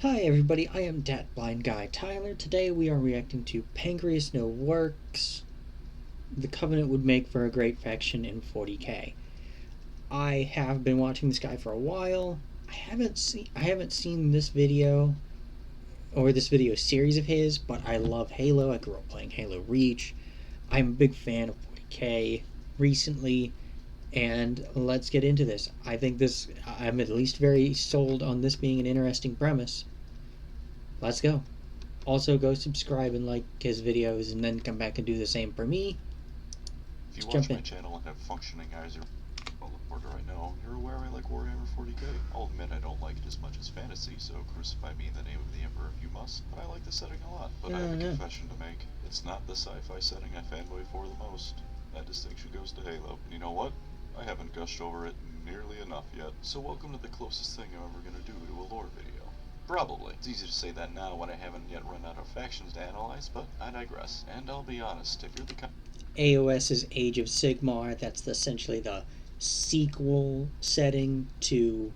Hi everybody, I am Dat Blind Guy Tyler. Today we are reacting to Pancreasenowork's The Covenant Would Make for a Great Faction in 40k. I have been watching this guy for a while. I haven't seen this video or this video series of his, but I love Halo. I grew up playing Halo Reach. I'm a big fan of 40k recently, and let's get into this. I'm at least very sold on this being an interesting premise. Let's go. Also, go subscribe and like his videos, and then come back and do the same for me. If you watch my channel and have functioning eyes or reporter right now, you're aware I like Warhammer 40k. I'll admit I don't like it as much as fantasy, so crucify me in the name of the Emperor if you must, but I like the setting a lot. But I have a confession to make. It's not the sci-fi setting I fanboy for the most. That distinction goes to Halo. And you know what? I haven't gushed over it nearly enough yet. So welcome to the closest thing I'm ever gonna do to a lore video. Probably. It's easy to say that now when I haven't yet run out of factions to analyze, but I digress. And I'll be honest, if you're the kind AOS's Age of Sigmar, that's essentially the sequel setting to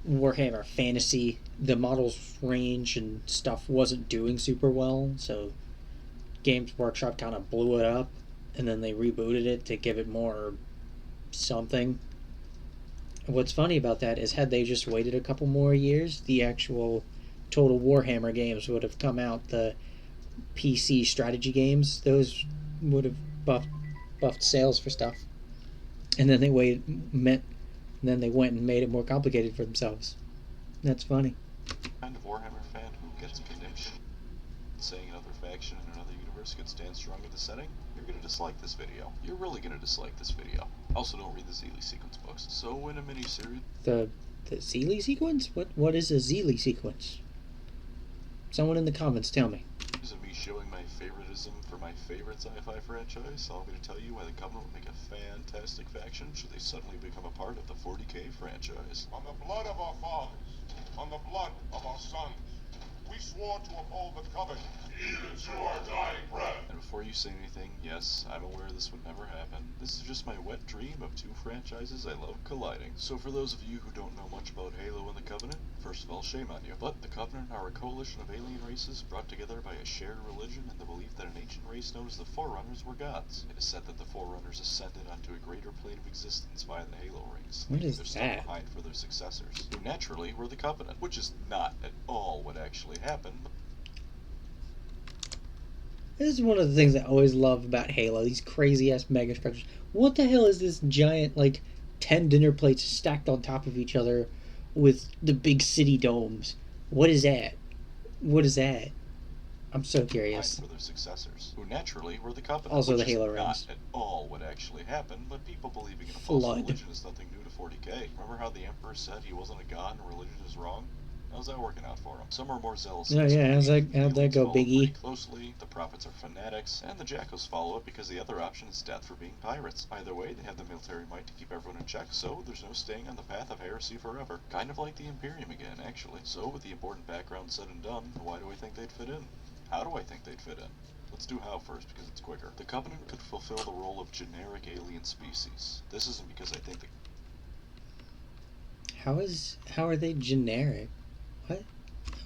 Warhammer Fantasy. The models range and stuff wasn't doing super well, so Games Workshop kind of blew it up, and then they rebooted it to give it more something. What's funny about that is, had they just waited a couple more years, the actual Total Warhammer games would have come out. The PC strategy games, those would have buffed sales for stuff. And then they went and made it more complicated for themselves. That's funny. of Warhammer fan who gets condemned saying another faction in another universe could stand strong in the setting, you're gonna dislike this video. You're really gonna dislike this video. Also, don't read the Zeely sequence books. So in a mini-series... The Zeely sequence? What is a Zeely sequence? Someone in the comments tell me. Of me showing my favoritism for my favorite sci-fi franchise, I'm going to tell you why the Covenant would make a fantastic faction should they suddenly become a part of the 40k franchise. On the blood of our fathers, on the blood of our sons, we swore to uphold the Covenant, even to our dying breath. And before you say anything, yes, I'm aware this would never happen. This is just my wet dream of two franchises I love colliding. So for those of you who don't know much about Halo and the Covenant, first of all, shame on you. But the Covenant are a coalition of alien races brought together by a shared religion and the belief that an ancient race known as the Forerunners were gods. It is said that the Forerunners ascended onto a greater plane of existence via the Halo rings, leaving their stuff behind for their successors, who naturally were the Covenant, which is not at all what actually happened. This is one of the things I always love about Halo, these crazy ass mega structures. What the hell is this giant, 10 dinner plates stacked on top of each other with the big city domes? What is that? What is that? I'm so curious. For their successors, who naturally were the Covenant. Also, which the Halo is not rings. at all what actually happened, but people believing in a false religion is nothing new to 40k. Remember how the Emperor said he wasn't a god and religion is wrong? How's that working out for him? Some are more zealous. Oh yeah, how'd that go, Big E? Closely, the prophets are fanatics, and the Jackals follow it because the other option is death for being pirates. Either way, they have the military might to keep everyone in check, so there's no staying on the path of heresy forever. Kind of like the Imperium again, actually. So, with the important background said and done, why do I think they'd fit in? How do I think they'd fit in? Let's do how first, because it's quicker. The Covenant could fulfill the role of generic alien species. This isn't because I think How are they generic? What?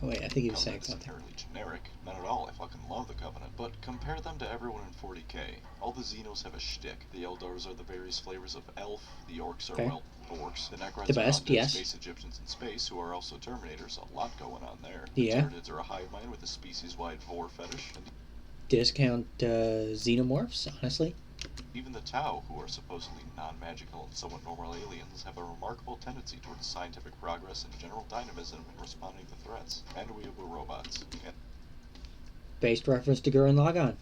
Oh wait, I think he was saying something. Inherently generic. Not at all. I fucking love the Covenant. But compare them to everyone in 40k. All the Xenos have a shtick. The Eldars are the various flavors of elf. The Orcs are, well, orcs. The Necrons the best, are undead yes. Space Egyptians in space, who are also Terminators. A lot going on there. Yeah. The Tyranids are a hive mind with a species-wide vor fetish. And Discount xenomorphs, honestly. even the Tau, who are supposedly non-magical and somewhat normal aliens, have a remarkable tendency towards scientific progress and general dynamism in responding to threats. And we have robots. Based reference to Gurren Lagann.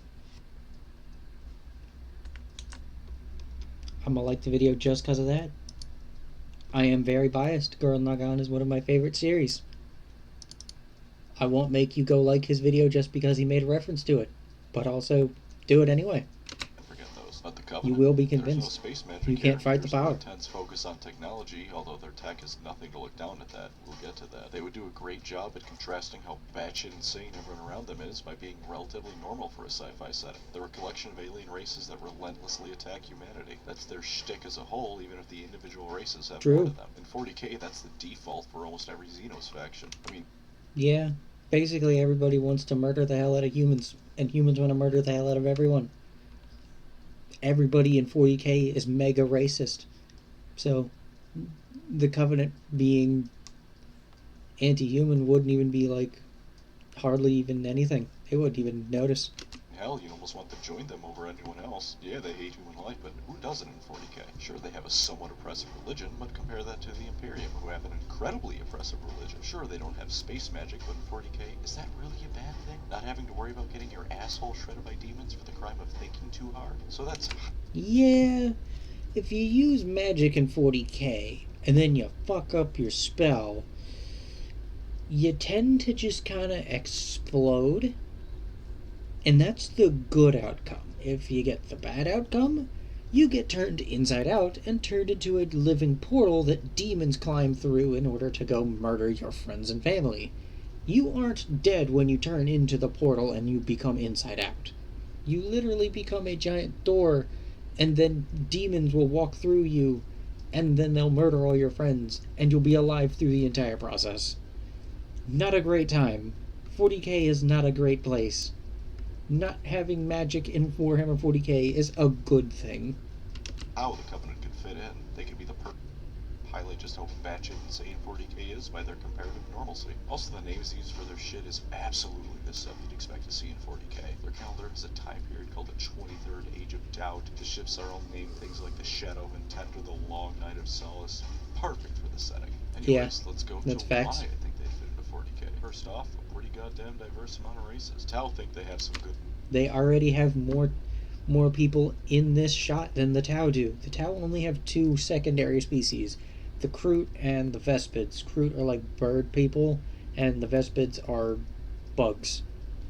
I'm gonna like the video just because of that. I am very biased. Gurren Lagann is one of my favorite series. I won't make you go like his video just because he made a reference to it, but also do it anyway. But the Covenant, you will be convinced. No space magic you can't fight the power. Intense focus on technology, although their tech is nothing to look down at that. We'll get to that. They would do a great job at contrasting how batshit insane everyone around them is by being relatively normal for a sci-fi setting. They're a collection of alien races that relentlessly attack humanity. That's their shtick as a whole, even if the individual races have more to them. In 40k, that's the default for almost every Xenos faction. I mean, Yeah. Basically, everybody wants to murder the hell out of humans, and humans want to murder the hell out of everyone. Everybody in 40K is mega racist. So, the Covenant being anti-human wouldn't even be like hardly even anything. They wouldn't even notice. Hell, you'd almost want to join them over anyone else. Yeah, they hate human life, but who doesn't in 40K? Sure, they have a somewhat oppressive religion, but compare that to the Imperium, who have an incredibly oppressive religion. Sure, they don't have space magic, but in 40K, is that really a bad thing? Not having to worry about getting your asshole shredded by demons for the crime of thinking too hard? So that's... Yeah, if you use magic in 40K, and then you fuck up your spell, you tend to just kind of explode. And that's the good outcome. If you get the bad outcome, you get turned inside out and turned into a living portal that demons climb through in order to go murder your friends and family. You aren't dead when you turn into the portal and you become inside out. You literally become a giant door, and then demons will walk through you, and then they'll murder all your friends, and you'll be alive through the entire process. Not a great time. 40K is not a great place. Not having magic in Warhammer 40K is a good thing. How the Covenant could fit in. They could be the perfect highlight just how batshit insane 40K is by their comparative normalcy. Also, the names used for their shit is absolutely the stuff you'd expect to see in 40K. Their calendar has a time period called the 23rd Age of Doubt. The ships are all named things like the Shadow of Intent or the Long Night of Solace. Perfect for the setting. Anyways, let's go to facts. why I think they'd fit into 40K. First off, a pretty goddamn diverse amount of races. Tau think they have some good... They already have more people in this shot than the Tau do. The Tau only have two secondary species, the Kroot and the Vespids. Kroot are like bird people, and the Vespids are bugs.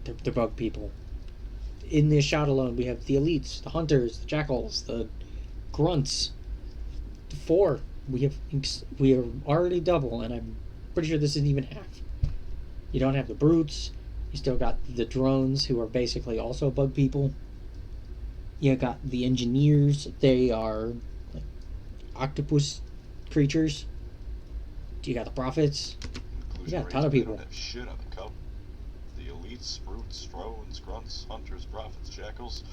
They're bug people. In this shot alone, we have the elites, the hunters, the jackals, the grunts. Four. We are already double, and I'm pretty sure this isn't even half. You don't have the brutes. You still got the drones, who are basically also bug people. You got the engineers. They are like octopus creatures. You got the prophets. You got a ton of people. Don't have shit on the cup. The elites, brutes, drones, grunts, hunters, prophets, jackals,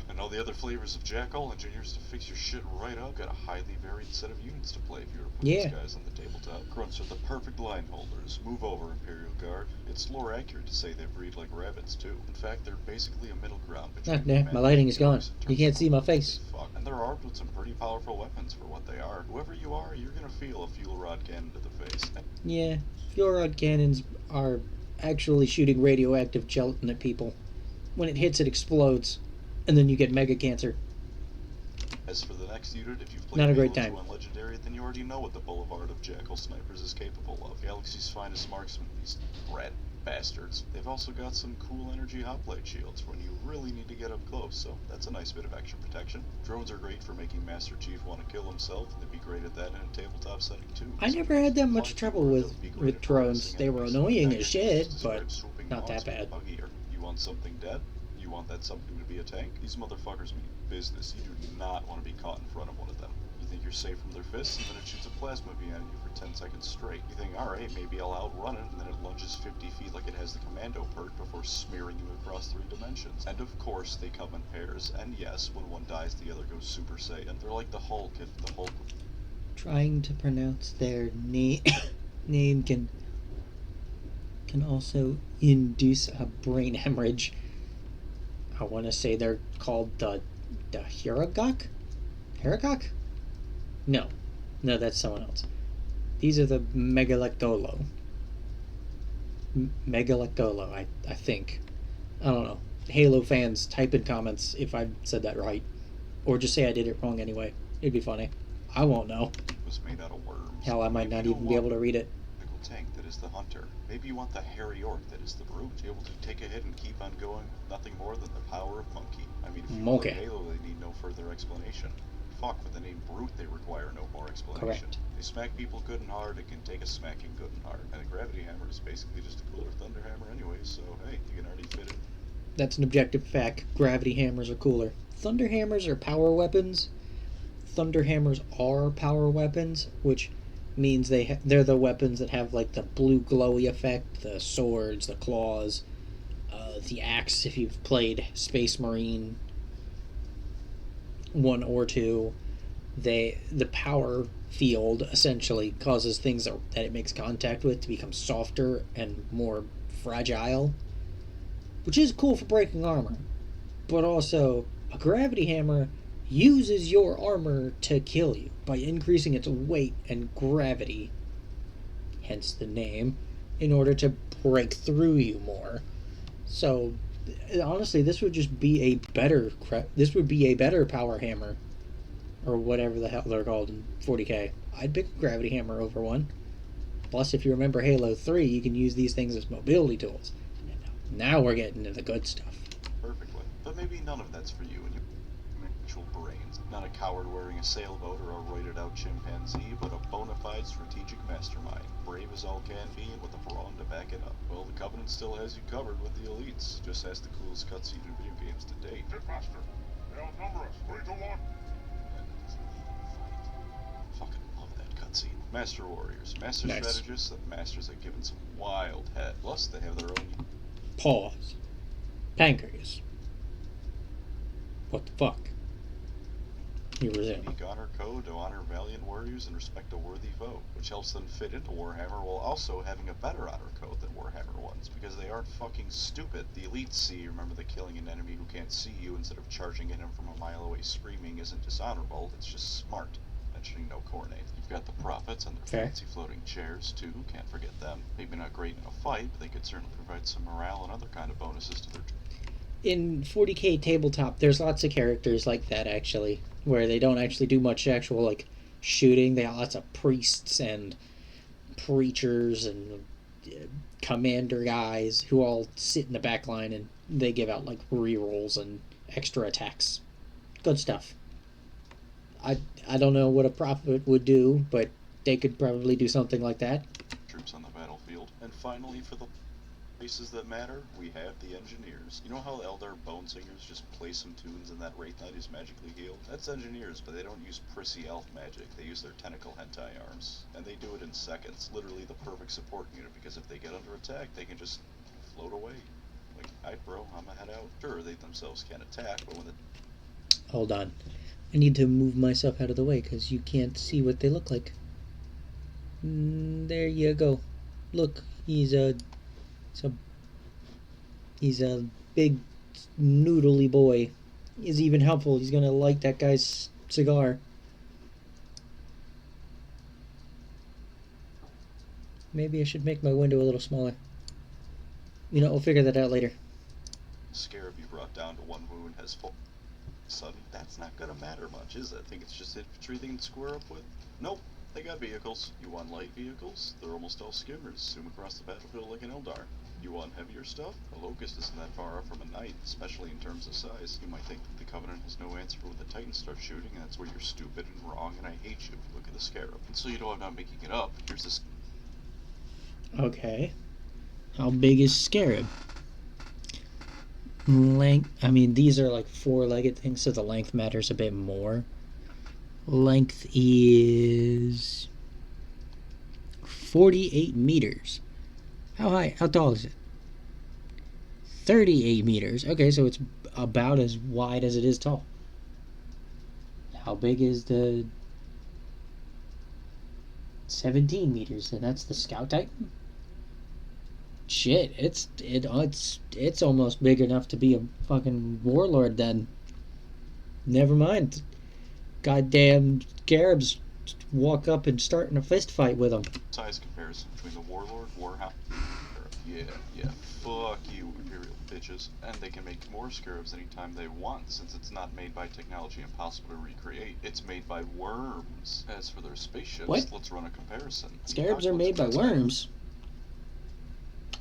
and all the other flavors of jackal. Engineers to fix your shit right up. Got a highly varied set of units to play if you were to put these guys on the tabletop. Grunts are the perfect line holders. Move over, Imperial Guard. It's lore accurate to say they breed like rabbits too. In fact, they're basically a middle ground between my lighting is gone. You can't see my face. And they're armed with some pretty powerful weapons for what they are. Whoever you are, you're gonna feel a fuel rod cannon to the face. Yeah, fuel rod cannons are actually shooting radioactive gelatin at people. When it hits, it explodes, and then you get mega cancer. As for the next unit, if you've played Not a Halo great time. 2 on Legendary, then you already know what the Boulevard of Jackal Snipers is capable of. Galaxy's finest marksmen, these rat bastards. They've also got some cool energy hoplite shields when you really need to get up close, so that's a nice bit of extra protection. Drones are great for making Master Chief want to kill himself, and they'd be great at that in a tabletop setting too. I never had that much trouble with drones. They were annoying as shit, but not that bad. You want something dead? You want that something to be a tank? These motherfuckers mean business. You do not want to be caught in front of one of them. You think you're safe from their fists, and then it shoots a plasma beam at you for 10 seconds straight. You think, alright, maybe I'll outrun it, and then it lunges 50 feet like it has the commando perk before smearing you across 3 dimensions. And of course, they come in pairs, and yes, when one dies, the other goes Super Saiyan. They're like the Hulk if the Hulk... Trying to pronounce their name can also induce a brain hemorrhage. I want to say they're called the Hiragok? Hiragok? No, that's someone else. These are the Megalectolo. Megalectolo, I think. I don't know. Halo fans, type in comments if I said that right. Or just say I did it wrong anyway. It'd be funny. I won't know. It was made out of worms. Hell, I might not even be able to read it. Tank that is the hunter. Maybe you want the hairy orc that is the brute, able to take a hit and keep on going. Nothing more than the power of monkey. I mean, if you play Halo, they need no further explanation. Fuck, with the name brute, they require no more explanation. Correct. They smack people good and hard, and can take a smacking good and hard. And a gravity hammer is basically just a cooler thunder hammer anyway, so hey, you can already fit it. That's an objective fact. Gravity hammers are cooler. Thunder hammers are power weapons. Thunder hammers are power weapons, which means they're the weapons that have like the blue glowy effect, the swords, the claws, the axe if you've played Space Marine 1 or 2. The power field essentially causes things that it makes contact with to become softer and more fragile, which is cool for breaking armor. But also, a gravity hammer uses your armor to kill you by increasing its weight and gravity, hence the name, in order to break through you more. So, honestly, this would just be a better power hammer, or whatever the hell they're called in 40k. I'd pick a gravity hammer over one. Plus, if you remember Halo 3, you can use these things as mobility tools. Now we're getting to the good stuff. Perfectly. But maybe none of that's for you and your actual brains. Not a coward wearing a sailboat or a roided out chimpanzee, but a bona fide strategic mastermind. Brave as all can be and with a brawn to back it up. Well, the Covenant still has you covered with the elites. Just ask the coolest cutscene in video games to date. Pitmaster, they outnumber us 3 to 1. Fucking love that cutscene. Master warriors, master Nice. strategists, and masters that given some wild head. Plus, they have their own. Pause. Pancreas. What the fuck? You resume. Unique honor code to honor valiant warriors and respect a worthy foe, which helps them fit into Warhammer while also having a better honor code than Warhammer ones, because they aren't fucking stupid. The elites see, remember that killing an enemy who can't see you instead of charging at him from a mile away screaming isn't dishonorable, it's just smart. Mentioning no coordinate. You've got the prophets and their Fair. fancy floating chairs too, can't forget them. Maybe not great in a fight, but they could certainly provide some morale and other kind of bonuses to their In 40k tabletop, there's lots of characters like that, actually, where they don't actually do much actual, like, shooting. They have lots of priests and preachers and commander guys who all sit in the back line and they give out, like, rerolls and extra attacks. Good stuff. I don't know what a prophet would do, but they could probably do something like that. troops on the battlefield. And finally, for the places that matter, we have the engineers. You know how Eldar bone singers just play some tunes and that Wraith Knight is magically healed? That's engineers, but they don't use prissy elf magic. They use their tentacle hentai arms. And they do it in seconds. Literally the perfect support unit, because if they get under attack, they can just float away. Like, alright bro, I'ma head out. Sure, they themselves can't attack, but when the Hold on. I need to move myself out of the way because you can't see what they look like. There you go. Look, he's a big noodly boy. He's even helpful. He's gonna light that guy's cigar. Maybe I should make my window a little smaller. You know, we'll figure that out later. Scarab you brought down to 1 wound has full sudden, that's not gonna matter much, is it? I think it's just infantry they can square up with? Nope, they got vehicles. You want light vehicles? They're almost all skimmers, zoom across the battlefield like an Eldar. You want heavier stuff? A Locust isn't that far off from a Knight, especially in terms of size. You might think that the Covenant has no answer when the Titans start shooting, and that's where you're stupid and wrong, and I hate you. Look at the Scarab. And so you know I'm not making it up, here's this. Okay. How big is Scarab? Length. I mean, these are like 4-legged things, so the length matters a bit more. Length is 48 meters. How high? How tall is it? 38 meters. Okay, so it's about as wide as it is tall. How big is the 17 meters? And that's the Scout Titan? Shit, it's almost big enough to be a fucking warlord then. Never mind. Goddamn Scarabs walk up and start in a fist fight with them. Size comparison between the Warlord, Warhound. Yeah, fuck you, Imperial bitches. And they can make more Scarabs anytime they want, since it's not made by technology impossible to recreate. It's made by worms. As for their spaceships, What? let's run a comparison. Scarabs are made by worms?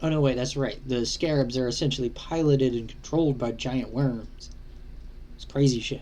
Oh no, wait, that's right. The Scarabs are essentially piloted and controlled by giant worms. It's crazy shit.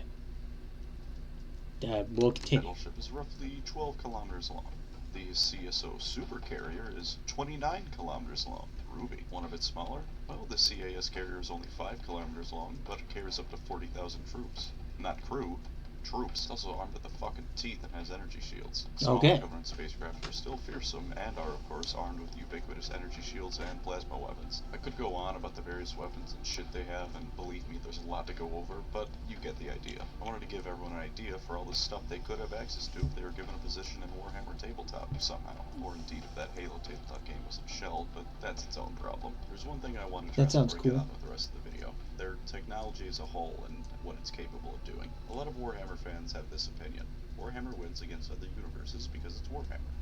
We'll continue. Battleship is roughly 12 kilometers long. The CSO supercarrier is 29 kilometers long. Ruby, one of its smaller? Well, the CAS carrier is only 5 kilometers long, but it carries up to 40,000 troops. Not crew. troops. It's also armed to the fucking teeth and has energy shields. Some Okay. Covenant spacecraft are still fearsome and are, of course, armed with ubiquitous energy shields and plasma weapons. I could go on about the various weapons and shit they have, and believe me, there's a lot to go over, but you get the idea. I wanted to give everyone an idea for all the stuff they could have access to if they were given a position in Warhammer Tabletop somehow. Or indeed if that Halo Tabletop game wasn't shelled, but that's its own problem. There's one thing I wanted to try That sounds before I cool. get on with the rest of the video. Their technology as a whole and what it's capable of doing. A lot of Warhammer fans have this opinion. Warhammer wins against other universes because it's Warhammer.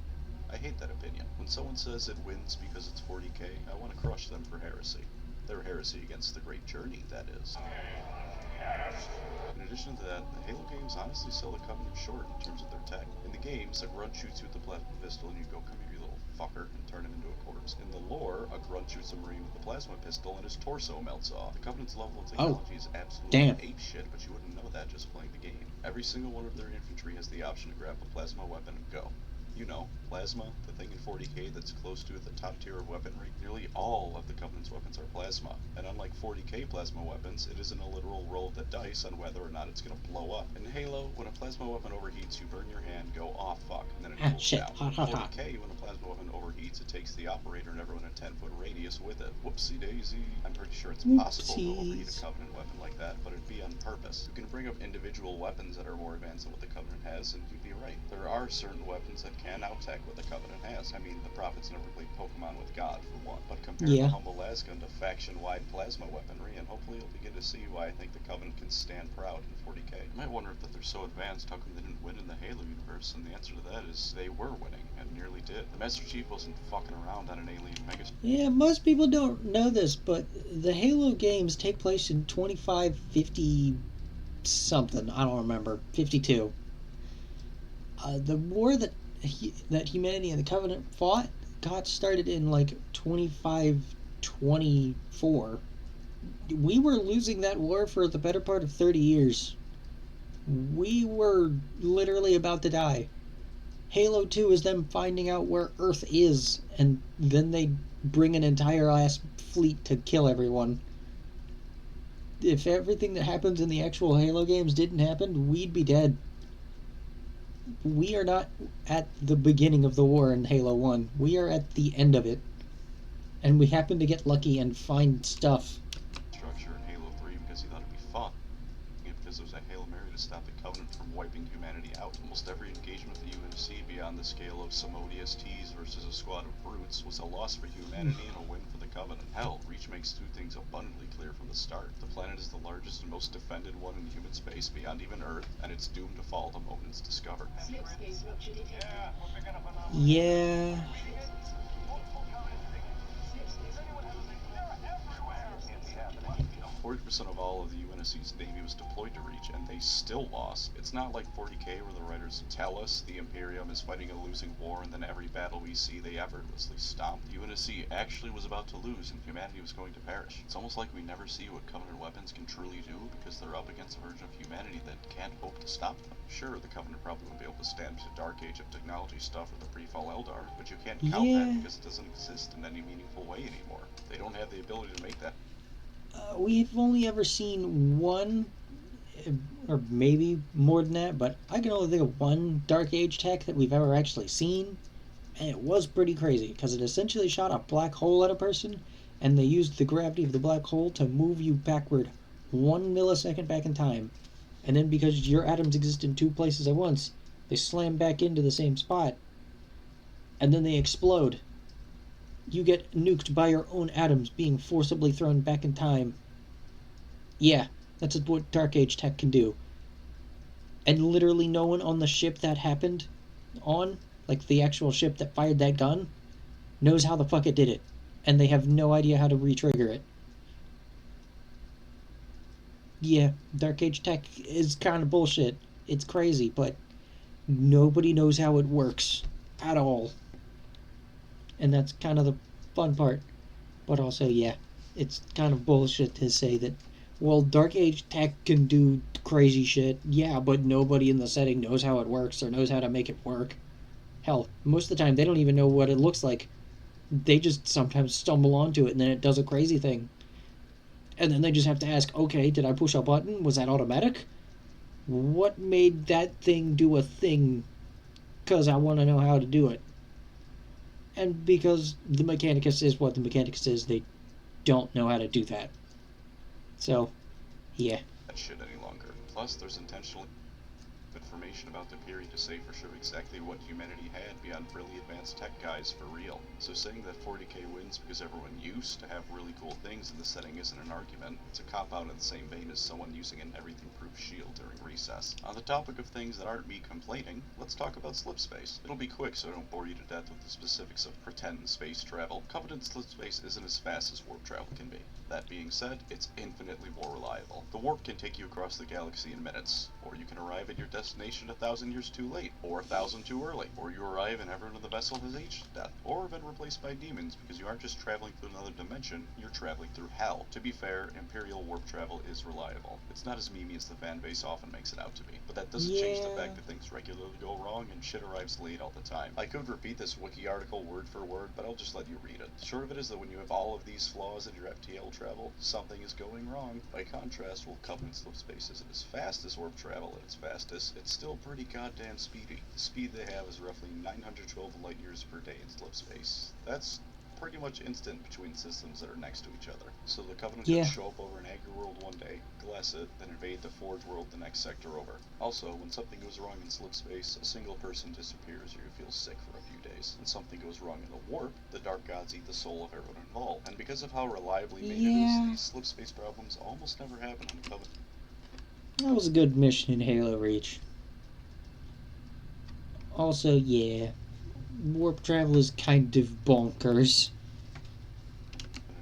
I hate that opinion. When someone says it wins because it's 40k, I want to crush them for heresy. Their heresy against the Great Journey, that is. In addition to that, the Halo games honestly sell the Covenant short in terms of their tech. In the games, a grunt shoots you with the plasma pistol and you go, come here you little fucker, and turn him into a corpse. In the lore, a grunt shoots a marine with a plasma pistol and his torso melts off. The Covenant's level of technology is absolutely apeshit, but you wouldn't know that just playing the game. Every single one of their infantry has the option to grab a plasma weapon and go. You know, plasma, the thing in 40k that's close to the top tier of weaponry. Nearly all of the Covenant's weapons are plasma, and unlike 40k plasma weapons, it isn't a literal roll of the dice on whether or not it's going to blow up. In Halo, when a plasma weapon overheats, you burn your hand, go, oh fuck, and then it cools Shit. down. Hot, hot, hot. 40k, when a plasma weapon overheats, it takes the operator and everyone in a 10-foot radius with it. Whoopsie daisy. I'm pretty sure it's possible to overheat a Covenant weapon like that, but it'd be on purpose. You can bring up individual weapons that are more advanced than what the Covenant has, and you'd be right. There are certain weapons that can out-tech what the Covenant has. I mean, the Prophets never played Pokemon with God, for one. But compare the humble Lasgun to faction-wide plasma weaponry, and hopefully you'll begin to see why I think the Covenant can stand proud in 40k. You might wonder if that they're so advanced, how come they didn't win in the Halo universe? And the answer to that is they were winning, and nearly did. The Master Chief wasn't fucking around on an alien megastar. Yeah, most people don't know this, but the Halo games take place in 2550 something. I don't remember. 52. The war that humanity and the Covenant fought got started in like 2524. We were losing that war for the better part of 30 years. We were literally about to die. Halo 2 is them finding out where Earth is, and then they bring an entire ass fleet to kill everyone. If everything that happens in the actual Halo games didn't happen, we'd be dead. We are not at the beginning of the war in Halo 1. We are at the end of it. And we happen to get lucky and find stuff. Structure in Halo 3 because he thought it'd be fun. Because there was a Hail Mary to stop the Covenant from wiping humanity out. Almost every engagement that you would see beyond the scale of some ODSTs versus a squad of brutes was a loss for humanity and a win for the Covenant. Hell, Reach makes two things abundantly clear from the start. The planet is the largest and most defended one in human space beyond even Earth, and it's doomed to fall the moment it's discovered. Yeah. 40% of all of the UNSC's Navy was deployed to Reach, and they still lost. It's not like 40k where the writers tell us the Imperium is fighting a losing war, and then every battle we see they effortlessly stomp. The UNSC actually was about to lose, and humanity was going to perish. It's almost like we never see what Covenant weapons can truly do, because they're up against a version of humanity that can't hope to stop them. Sure, the Covenant probably won't be able to stand to Dark Age of technology stuff or the pre-fall Eldar, but you can't count that because it doesn't exist in any meaningful way anymore. They don't have the ability to make that. We've only ever seen one, or maybe more than that, but I can only think of one Dark Age tech that we've ever actually seen, and it was pretty crazy, because it essentially shot a black hole at a person, and they used the gravity of the black hole to move you backward 1 millisecond back in time, and then because your atoms exist in two places at once, they slam back into the same spot, and then they explode. You get nuked by your own atoms being forcibly thrown back in time. Yeah, that's what Dark Age tech can do. And literally no one on the ship that happened on, like the actual ship that fired that gun, knows how the fuck it did it. And they have no idea how to re-trigger it. Yeah, Dark Age tech is kind of bullshit. It's crazy, but nobody knows how it works at all. And that's kind of the fun part. But also, yeah, it's kind of bullshit to say that, well, Dark Age tech can do crazy shit. Yeah, but nobody in the setting knows how it works or knows how to make it work. Hell, most of the time they don't even know what it looks like. They just sometimes stumble onto it and then it does a crazy thing. And then they just have to ask, okay, did I push a button? Was that automatic? What made that thing do a thing? Because I want to know how to do it. And because the Mechanicus is what the Mechanicus is, they don't know how to do that. So, yeah. That shit any longer. Plus, there's intentional information about the period to say for sure exactly what humanity had beyond really advanced tech guys for real. So saying that 40k wins because everyone used to have really cool things in the setting isn't an argument. It's a cop-out in the same vein as someone using an everything-proof shield during recess. On the topic of things that aren't me complaining, let's talk about slip space. It'll be quick so I don't bore you to death with the specifics of pretend space travel. Covenant slip space isn't as fast as warp travel can be. That being said, it's infinitely more reliable. The warp can take you across the galaxy in minutes, or you can arrive at your destination 1,000 years too late, or 1,000 too early, or you arrive and everyone in the vessel has aged to death, or been replaced by demons because you aren't just traveling through another dimension, you're traveling through hell. To be fair, Imperial warp travel is reliable. It's not as memey as the fan base often makes it out to be, but that doesn't change the fact that things regularly go wrong and shit arrives late all the time. I could repeat this wiki article word for word, but I'll just let you read it. Short of it is that when you have all of these flaws in your FTL travel, something is going wrong. By contrast, while Covenant slip space isn't as fast as warp travel at its fastest, it's still pretty goddamn speedy. The speed they have is roughly 912 light years per day in slip space. That's pretty much instant between systems that are next to each other. So the Covenant could show up over an Agri world one day, glass it, then invade the Forge world the next sector over. Also, when something goes wrong in slip space, a single person disappears or you feel sick for a few days. When something goes wrong in the warp, the Dark Gods eat the soul of everyone involved. And because of how reliably made it is, these slip space problems almost never happen on the Covenant. That was a good mission in Halo Reach. Also, yeah, warp travel is kind of bonkers.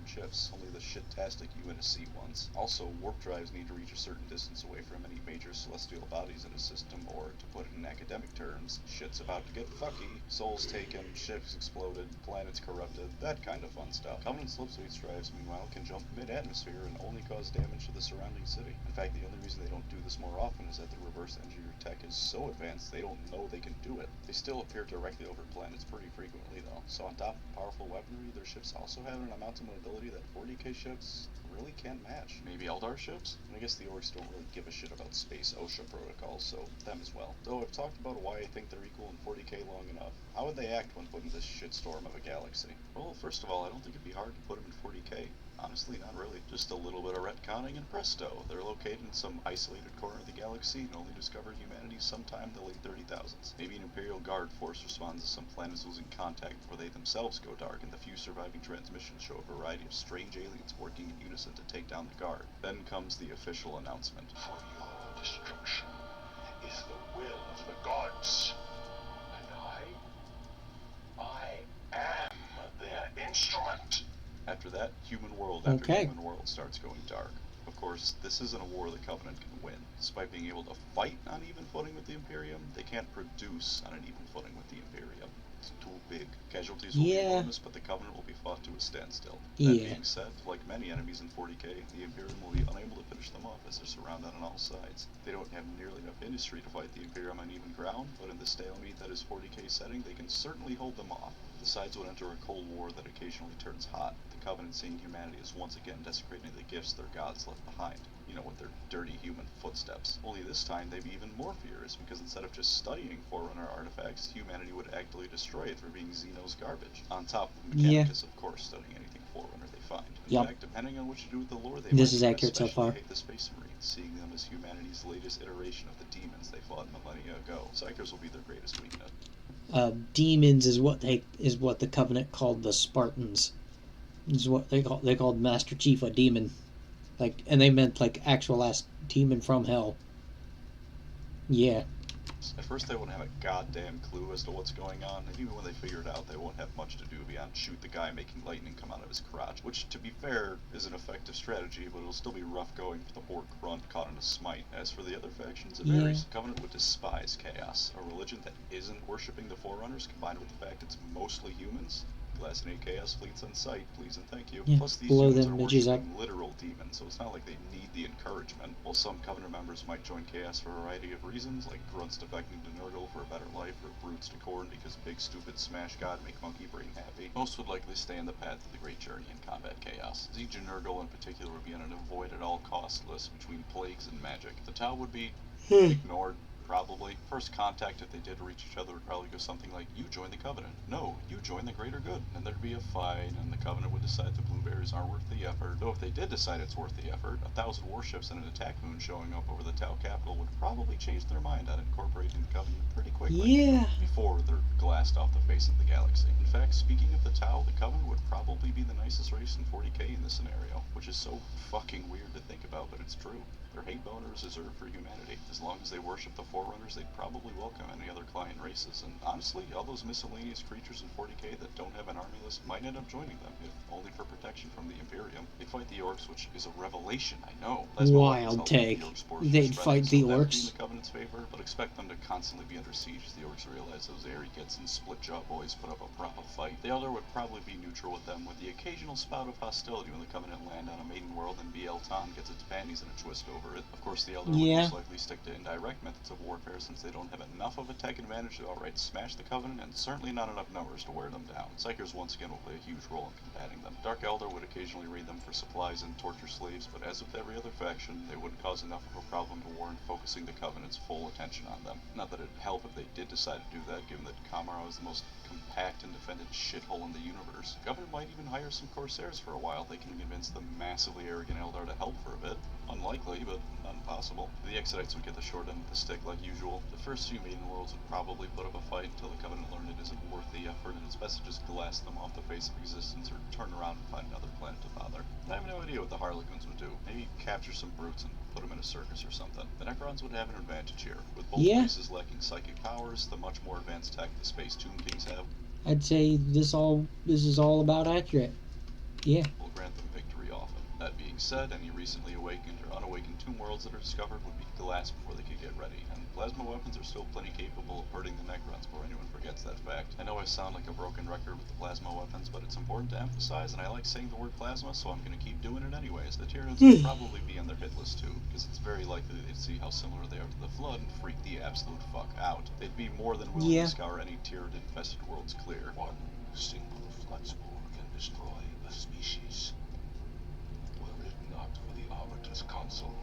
Ships, only the shit-tastic UNSC ones. Also, warp drives need to reach a certain distance away from any major celestial bodies in a system, or, to put it in academic terms, shit's about to get fucky. Souls taken, ships exploded, planets corrupted, that kind of fun stuff. Covenant slipspace drives, meanwhile, can jump mid-atmosphere and only cause damage to the surrounding city. In fact, the only reason they don't do this more often is that the reverse engineered tech is so advanced they don't know they can do it. They still appear directly over planets pretty frequently, though. So on top of powerful weaponry, their ships also have an amount of mobility that 40k ships really can't match. Maybe Eldar ships? I guess the orcs don't really give a shit about space OSHA protocols, so them as well. Though I've talked about why I think they're equal in 40k long enough. How would they act when put in this shitstorm of a galaxy? Well, first of all, I don't think it'd be hard to put them in 40k. Honestly, not really. Just a little bit of retconning and presto. They're located in some isolated corner of the galaxy and only discovered humanity sometime in the late 30,000s. Maybe an Imperial Guard force responds to some planets losing contact before they themselves go dark, and the few surviving transmissions show a variety of strange aliens working in unison to take down the Guard. Then comes the official announcement. For your destruction is the will of the gods. And I am their instrument. After that, human world after human world starts going dark. Of course, this isn't a war the Covenant can win. Despite being able to fight on even footing with the Imperium, they can't produce on an even footing with the Imperium. It's too big. Casualties will be enormous, but the Covenant will be fought to a standstill. That being said, like many enemies in 40k, the Imperium will be unable to finish them off as they're surrounded on all sides. They don't have nearly enough industry to fight the Imperium on even ground, but in the stalemate that is 40k setting, they can certainly hold them off. The sides would enter a cold war that occasionally turns hot, the Covenant seeing humanity as once again desecrating the gifts their gods left behind. You know, with their dirty human footsteps. Only this time they'd be even more furious, because instead of just studying Forerunner artifacts, humanity would actively destroy it for being Xeno's garbage. On top of Mechanicus, of course, studying anything Forerunner they find. In fact, depending on what you do with the lore, they might even especially hate the Space Marines, seeing them as humanity's latest iteration of the demons they fought millennia ago. Psychers will be their greatest weakness. Demons is what the Covenant called the Spartans. Is what they called Master Chief a demon, and they meant actual ass demon from hell. Yeah. At first they won't have a goddamn clue as to what's going on, and even when they figure it out, they won't have much to do beyond shoot the guy making lightning come out of his crotch, which, to be fair, is an effective strategy, but it'll still be rough going for the Borg grunt caught in a smite. As for the other factions, it varies. Covenant would despise chaos, a religion that isn't worshipping the Forerunners, combined with the fact it's mostly humans. Glass and 8 chaos fleets on site, please and thank you. Plus these humans are worshipping literal demons, so it's not like they need the encouragement. While some Covenant members might join chaos for a variety of reasons, like grunts defecting to Nurgle for a better life, or brutes to Khorne because big stupid smash god make monkey brain happy, most would likely stay on the path of the great journey in combat chaos. Siege and Nurgle in particular would be on an avoid at all cost list between plagues and magic. The Tau would be Ignored, probably. First contact, if they did reach each other, would probably go something like, you join the Covenant. No, you join the greater good. And there'd be a fight, and the Covenant would decide the blueberries aren't worth the effort. Though if they did decide it's worth the effort, 1,000 warships and an attack moon showing up over the Tau capital would probably change their mind on incorporating the Covenant pretty quickly. Yeah. Before they're glassed off the face of the galaxy. In fact, speaking of the Tau, the Covenant would probably be the nicest race in 40k in this scenario, which is so fucking weird to think about, but it's true. Their hate boner is reserved for humanity. As long as they worship the Forerunners, they'd probably welcome any other client races. And honestly, all those miscellaneous creatures in 40k that don't have an army list might end up joining them, if only for protection from the Imperium. They fight the Orcs, which is a revelation, I know. Wild take. They'd fight the Orcs? In the Covenant's favor, but expect them to constantly be under siege as the Orcs realize those airy kids and split-jaw boys put up a proper fight. The Elder would probably be neutral with them, with the occasional spout of hostility when the Covenant land on a maiden world and BL Tom gets its panties in a twist over it. Of course, the Elder would most likely stick to indirect methods of warfare since they don't have enough of a tech advantage to outright smash the Covenant, and certainly not enough numbers to wear them down. Psychers once again will play a huge role in combating them. Dark Elder would occasionally raid them for supplies and torture slaves, but as with every other faction, they wouldn't cause enough of a problem to warrant focusing the Covenant's full attention on them. Not that it'd help if they did decide to do that, given that Kamara is the most compact and defended shithole in the universe. The Governor might even hire some Corsairs for a while. They can convince the massively arrogant Eldar to help for a bit. Unlikely, but not impossible. The Exodites would get the short end of the stick like usual. The first few maiden worlds would probably put up a fight until the Covenant learned it isn't worth the effort, and it's best to just glass them off the face of existence or turn around and find another planet to bother. I have no idea what the Harlequins would do. Maybe capture some brutes and put them in a circus or something. The Necrons would have an advantage here, with both races lacking psychic powers, the much more advanced tech the Space Tomb Kings have. I'd say this is all about accurate. Yeah. Will grant them victory often. That being said, any recently awakened or unawakened tomb worlds that are discovered would be glassed before they could get ready, and plasma weapons are still plenty capable of hurting the Necrons before anyone forgets that fact. I know I sound like a broken record with the plasma weapons, but it's important to emphasize, and I like saying the word plasma, so I'm going to keep doing it anyways. The Tyranids would probably be on their hit list too, because it's very likely they'd see how similar they are to the Flood and freak the absolute fuck out. They'd be more than willing to scour any Tyranid-infested worlds clear. One single flood spore can destroy a species. Were it not for the Arbiter's console,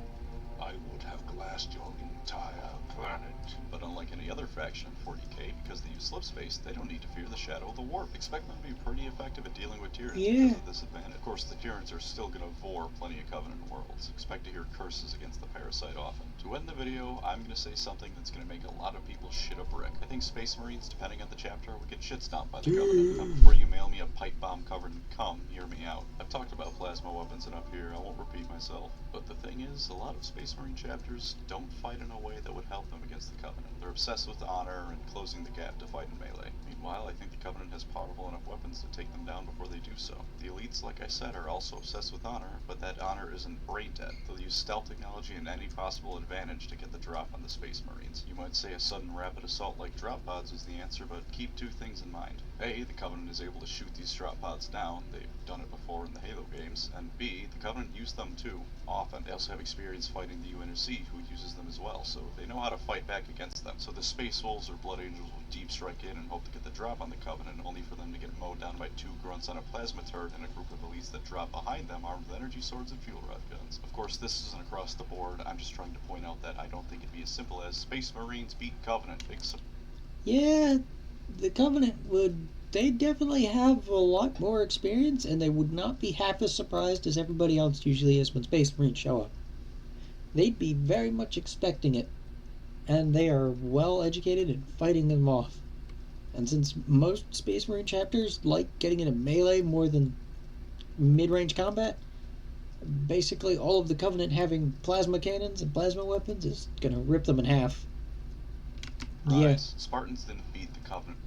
I would have glassed your entire planet. But unlike any other faction in 40k, because they use slip space, they don't need to fear the shadow of the warp. Expect them to be pretty effective at dealing with Tyranids because of this advantage. Of course, the Tyranids are still going to vor plenty of Covenant worlds. Expect to hear curses against the parasite often. To end the video, I'm going to say something that's going to make a lot of people shit a brick. I think Space Marines, depending on the chapter, would get shit stomped by the Covenant. Now, before you mail me a pipe bomb covered in cum, hear me out. I've talked about plasma weapons enough here, I won't repeat myself. But the thing is, a lot of Space Marine chapters don't fight in a way that would help them against the Covenant. They're obsessed with honor and closing the gap to fight in melee. Meanwhile, I think the Covenant has powerful enough weapons to take them down before they do so. The elites, like I said, are also obsessed with honor, but that honor isn't brain dead. They'll use stealth technology and any possible advantage to get the drop on the Space Marines. You might say a sudden rapid assault like drop pods is the answer, but keep two things in mind. A, the Covenant is able to shoot these drop pods down. They've done it before in the Halo games. And B, the Covenant use them too, often. They also have experience fighting the UNSC, who uses them as well, so they know how to fight back against them. So the Space Wolves or Blood Angels will deep strike in and hope to get the drop on the Covenant, only for them to get mowed down by two grunts on a plasma turret and a group of elites that drop behind them armed with energy swords and fuel rod guns. Of course, this isn't across the board. I'm just trying to point out that I don't think it'd be as simple as Space Marines beat Covenant. Yeah, the Covenant they'd definitely have a lot more experience, and they would not be half as surprised as everybody else usually is when Space Marines show up. They'd be very much expecting it, and they are well educated in fighting them off. And since most Space Marine chapters like getting into melee more than mid-range combat, basically all of the Covenant having plasma cannons and plasma weapons is gonna rip them in half. Yes. Spartans didn't beat the Covenant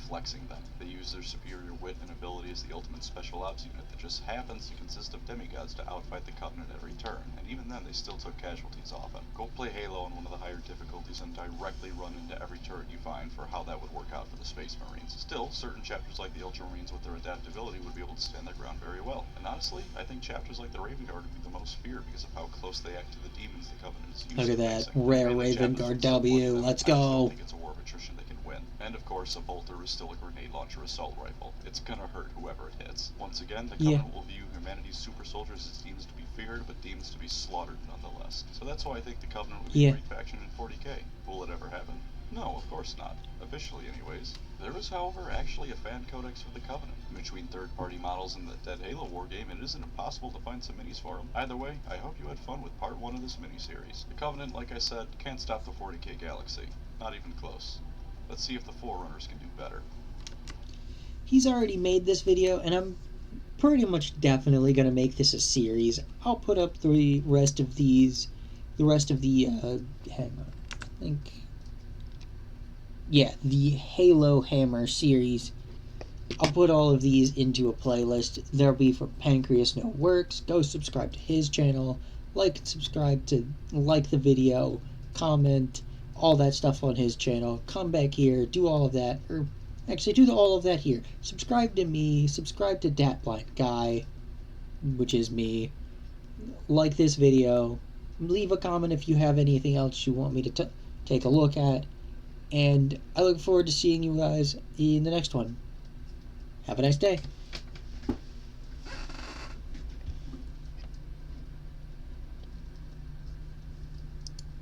flexing them. They use their superior wit and ability as the ultimate special ops unit that just happens to consist of demigods to outfight the Covenant every turn, and even then they still took casualties often. Go play Halo on one of the higher difficulties and directly run into every turret you find for how that would work out for the Space Marines. Still, certain chapters like the Ultramarines with their adaptability would be able to stand their ground very well. And honestly, I think chapters like the Raven Guard would be the most feared because of how close they act to the demons the Covenant is used. Look at that rare Raven Guard W, let's go! I think it's a war of attrition they can win. And of course, a bolter is still a grenade launcher assault rifle. It's gonna hurt whoever it hits. Once again, the Covenant will view humanity's super soldiers as deems to be feared, but deems to be slaughtered nonetheless. So that's why I think the Covenant would be a great faction in 40k. Will it ever happen? No, of course not. Officially, anyways. There is, however, actually a fan codex for the Covenant. Between third-party models and the Dead Halo wargame, it isn't impossible to find some minis for them. Either way, I hope you had fun with part 1 of this miniseries. The Covenant, like I said, can't stop the 40k galaxy. Not even close. Let's see if the Forerunners can do better. He's already made this video, and I'm pretty much definitely going to make this a series. I'll put up the rest of these, hang on, I think, yeah, the Halohammer series. I'll put all of these into a playlist. There'll be for pancreasenowork. Go subscribe to his channel, like the video, comment, all that stuff on his channel. Come back here, do all of that, or actually do all of that here. Subscribe to me, subscribe to Dat Blind Guy, which is me. Like this video, leave a comment if you have anything else you want me to take a look at, and I look forward to seeing you guys in the next one. Have a nice day.